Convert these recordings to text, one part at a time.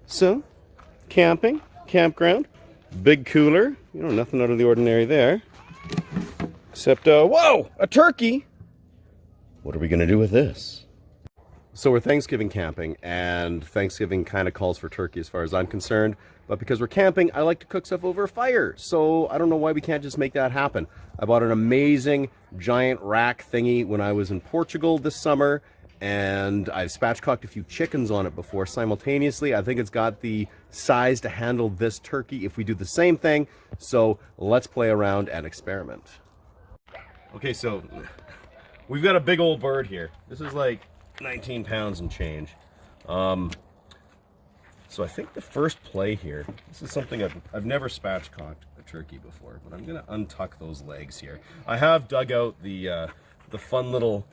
So, camping, campground, big cooler. You know, nothing out of the ordinary there. Except, whoa, a turkey! What are we gonna do with this? So we're Thanksgiving camping, and Thanksgiving kind of calls for turkey as far as I'm concerned. But because we're camping, I like to cook stuff over a fire. So I don't know why we can't just make that happen. I bought an amazing giant rack thingy when I was in Portugal this summer, and I've spatchcocked a few chickens on it before simultaneously. I think it's got the size to handle this turkey if we do the same thing. So let's play around and experiment. Okay, so we've got a big old bird here. This is like 19 pounds and change. So I think the first play here, this is something I've never spatchcocked a turkey before, but I'm gonna untuck those legs here. I have dug out the fun little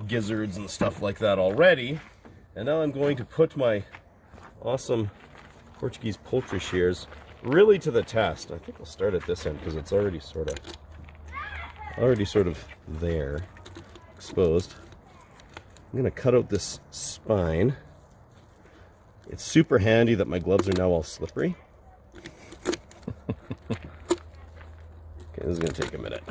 gizzards and stuff like that already, and now I'm going to put my awesome Portuguese poultry shears really to the test. I think I'll start at this end because it's already sort of there, exposed. I'm gonna cut out this spine. It's super handy that my gloves are now all slippery. Okay, this is gonna take a minute.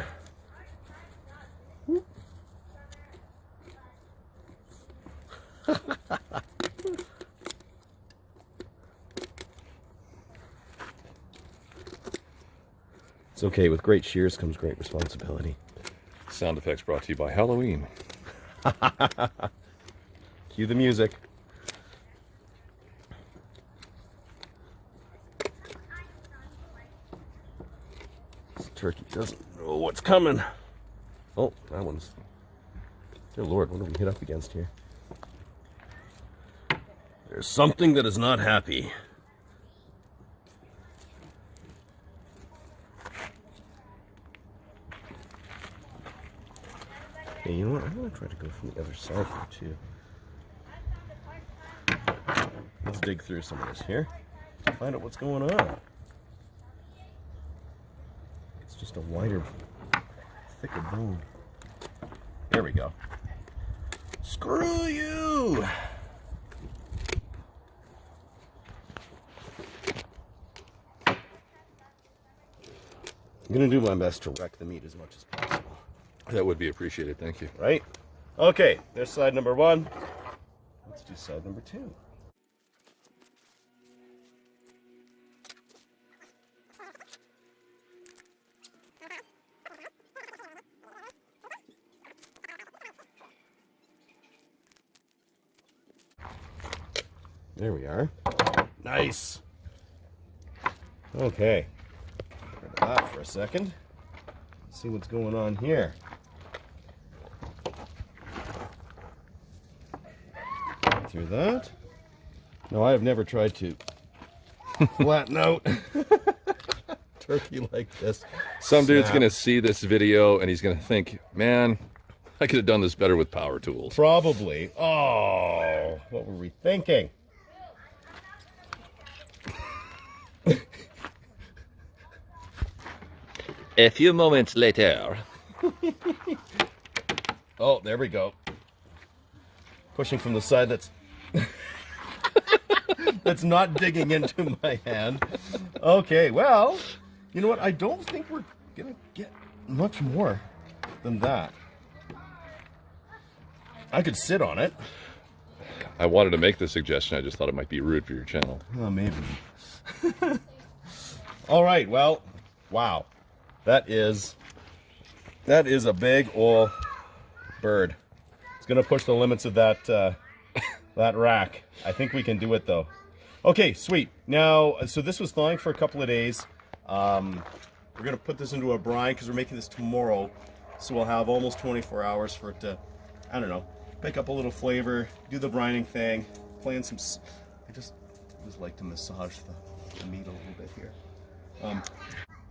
It's okay, with great shears comes great responsibility. Sound effects brought to you by Halloween. Cue the music. This turkey doesn't know what's coming. Oh, that one's... Dear Lord, what do we hit up against here? There's something that is not happy. Okay, you know what? I'm going to try to go from the other side here, too. Let's dig through some of this here to find out what's going on. It's just a wider, thicker bone. There we go. Screw you! I'm going to do my best to wreck the meat as much as possible. That would be appreciated, thank you. Right? Okay, there's side number one. Let's do side number two. There we are. Nice. Okay. Grab that for a second. See what's going on here. Through that. No, I have never tried to flatten out turkey like this. Some dude's gonna see this video and he's gonna think, man, I could have done this better with power tools. Probably. Oh, what were we thinking? A few moments later. Oh, there we go. Pushing from the side that's that's not digging into my hand. Okay, well, you know what? I don't think we're gonna get much more than that. I could sit on it. I wanted to make the suggestion, I just thought it might be rude for your channel. Oh, maybe. All right, well, wow. That is a big ol' bird. It's gonna push the limits of that that rack. I think we can do it though. Okay, sweet. Now, so this was thawing for a couple of days. We're gonna put this into a brine because we're making this tomorrow. So we'll have almost 24 hours for it to, I don't know, pick up a little flavor, do the brining thing, play in some. I just like to massage the meat a little bit here.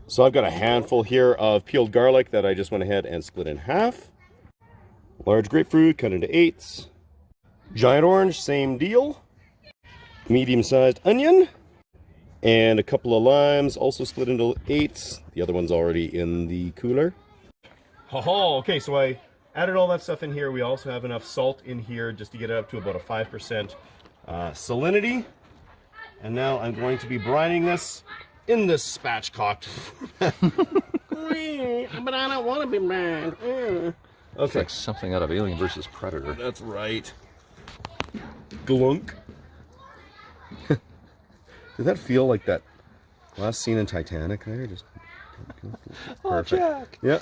So I've got a handful here of peeled garlic that I just went ahead and split in half. Large grapefruit cut into eighths. Giant orange, same deal. Medium-sized onion. And a couple of limes, also split into eighths. The other one's already in the cooler. Oh, okay, so I added all that stuff in here. We also have enough salt in here just to get it up to about a 5% salinity. And now I'm going to be brining this in this spatchcock. But I don't want to be brined. It's Okay. like something out of Alien versus Predator. That's right. Glunk. Did that feel like that last scene in Titanic there? Just perfect. Oh, Jack. Yeah.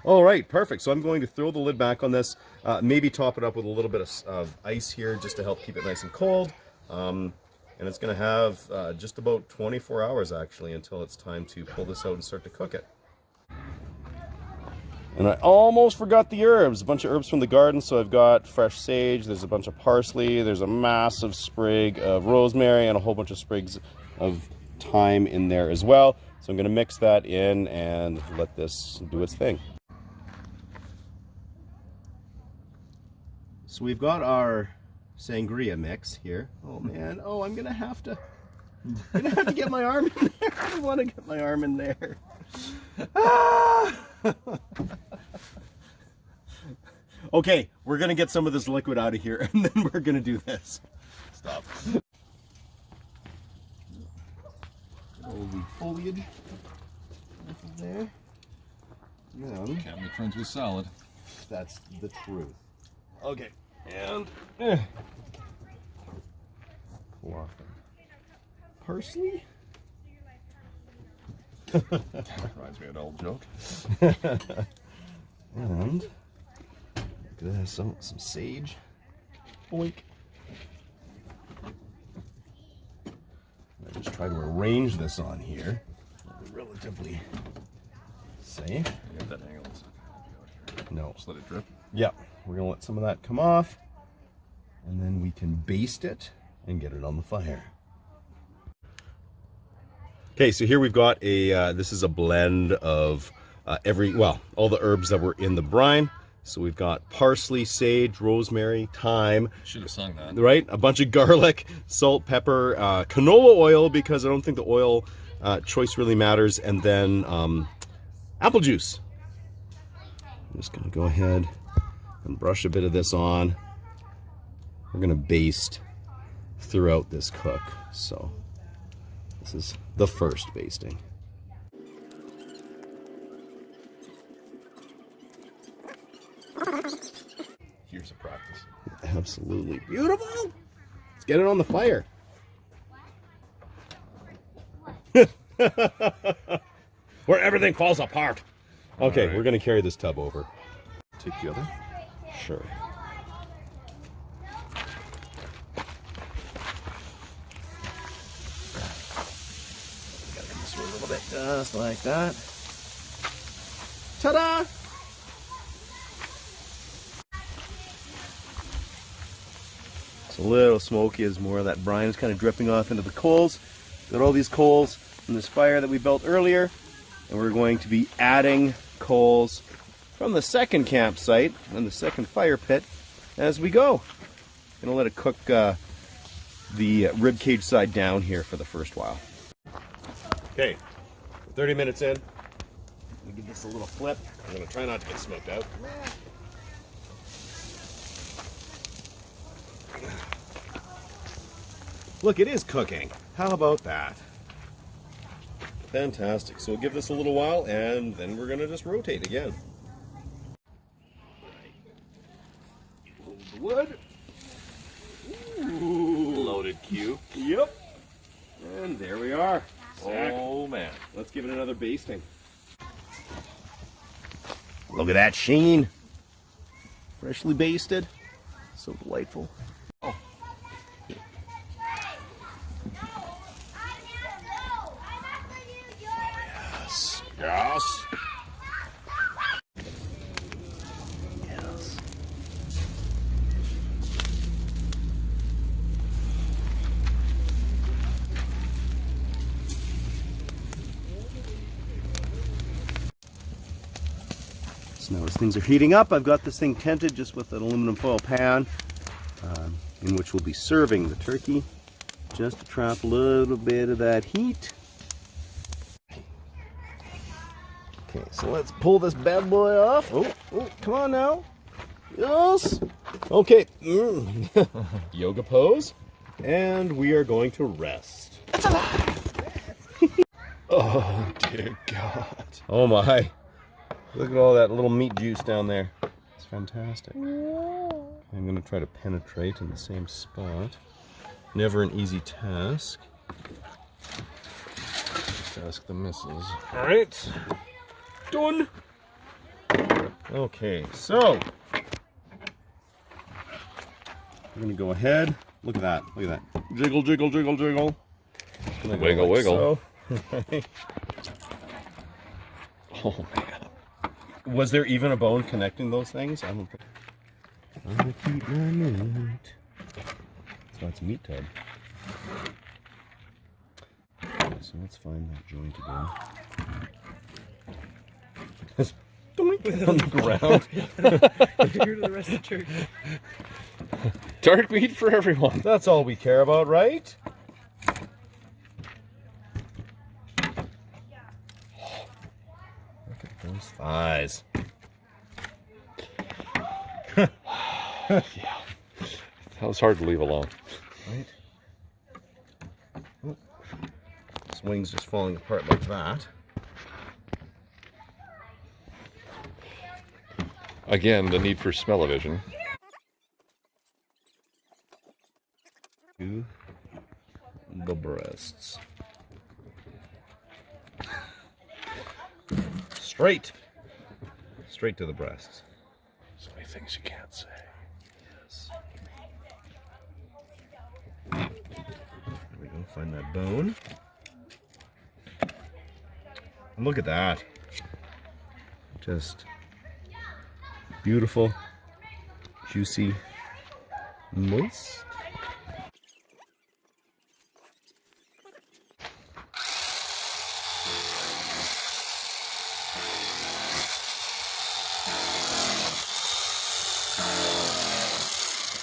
All right, perfect. So I'm going to throw the lid back on this, maybe top it up with a little bit of ice here just to help keep it nice and cold. And it's going to have just about 24 hours actually until it's time to pull this out and start to cook it. And I almost forgot the herbs, a bunch of herbs from the garden. So I've got fresh sage, there's a bunch of parsley, there's a massive sprig of rosemary, and a whole bunch of sprigs of thyme in there as well. So I'm going to mix that in and let this do its thing. So we've got our sangria mix here. Oh man, oh I'm gonna have to get my arm in there. I don't want to get my arm in there. Ah! Okay, we're gonna get some of this liquid out of here and then we're gonna do this. Stop. All the foliage there. Yeah. Cabinet friends with salad. That's the truth. Okay, and pull off the parsley. Reminds me of an old joke. And look at this, some sage. Boink. I just try to arrange this on here. Relatively safe. You got that angle. It's not gonna be out here. No. Just let it drip. Yep, we're gonna let some of that come off, and then we can baste it and get it on the fire. Okay, so here we've got a, this is a blend of all the herbs that were in the brine. So we've got parsley, sage, rosemary, thyme. Should have sung that. Right, a bunch of garlic, salt, pepper, canola oil, because I don't think the oil choice really matters, and then apple juice. I'm just gonna go ahead and brush a bit of this on. We're gonna baste throughout this cook. So this is the first basting. Here's a practice. Absolutely beautiful. Let's get it on the fire. Where everything falls apart. Okay, right. We're gonna carry this tub over. Take the other. Sure. Gotta come this way a little bit, just like that. Ta-da! It's a little smoky as more of that brine is kind of dripping off into the coals. Got all these coals from this fire that we built earlier, and we're going to be adding coals from the second campsite and the second fire pit as we go. Gonna let it cook the rib cage side down here for the first while. Okay, 30 minutes in. Let me give this a little flip. I'm gonna try not to get smoked out. Look, it is cooking. How about that? Fantastic. So we'll give this a little while and then we're gonna just rotate again. Hold the wood. Ooh. Loaded cube. Yep. And there we are. Oh man. Let's give it another basting. Look at that sheen. Freshly basted. So delightful. Oh. Yes. Yes. Yes. So now as things are heating up, I've got this thing tented just with an aluminum foil pan in which we'll be serving the turkey, just to trap a little bit of that heat. Okay, so let's pull this bad boy off. Oh, come on now. Yes. Okay. Yoga pose. And we are going to rest. It's alive! Oh, dear God. Oh my. Look at all that little meat juice down there. It's fantastic. I'm going to try to penetrate in the same spot. Never an easy task. Ask the missus. All right. Done. Okay, so we're going to go ahead. Look at that. Look at that. Jiggle, jiggle, jiggle, jiggle. Wiggle, like wiggle. So. Oh, man. Was there even a bone connecting those things? I don't think. I'm gonna keep my meat. So that's meat tub. Okay, so let's find that joint again. Doink on the ground. Here to the rest of the church. Dark meat for everyone. That's all we care about, right? Look at those thighs. Yeah. That was hard to leave alone. Right? Oh. This wing's just falling apart like that. Again, the need for smell-o-vision. To the breasts. Straight. Straight to the breasts. So many things you can't say. Yes. There we go. Find that bone. And look at that. Just beautiful, juicy, moist.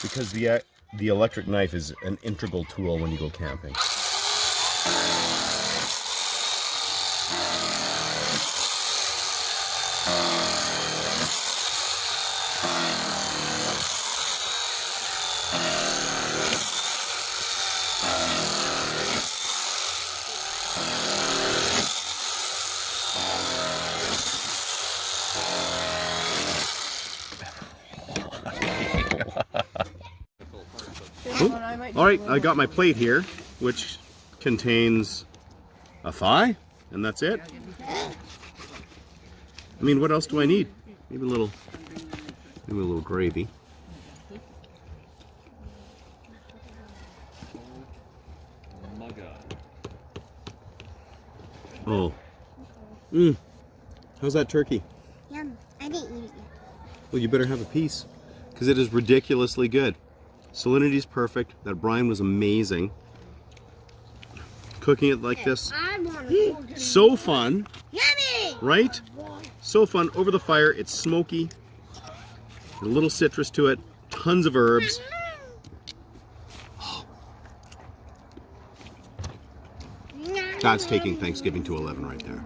Because the electric knife is an integral tool when you go camping. All right, I got my plate here, which contains a thigh, and that's it. I mean, what else do I need? Maybe a little gravy. Oh. How's that turkey? Yum. I didn't eat it yet. Well, you better have a piece, because it is ridiculously good. Salinity's perfect. That brine was amazing. Cooking it like this, I want to cook it. so fun, Yummy! right? So fun. Over the fire, it's smoky, a little citrus to it, tons of herbs. That's taking Thanksgiving to 11 right there.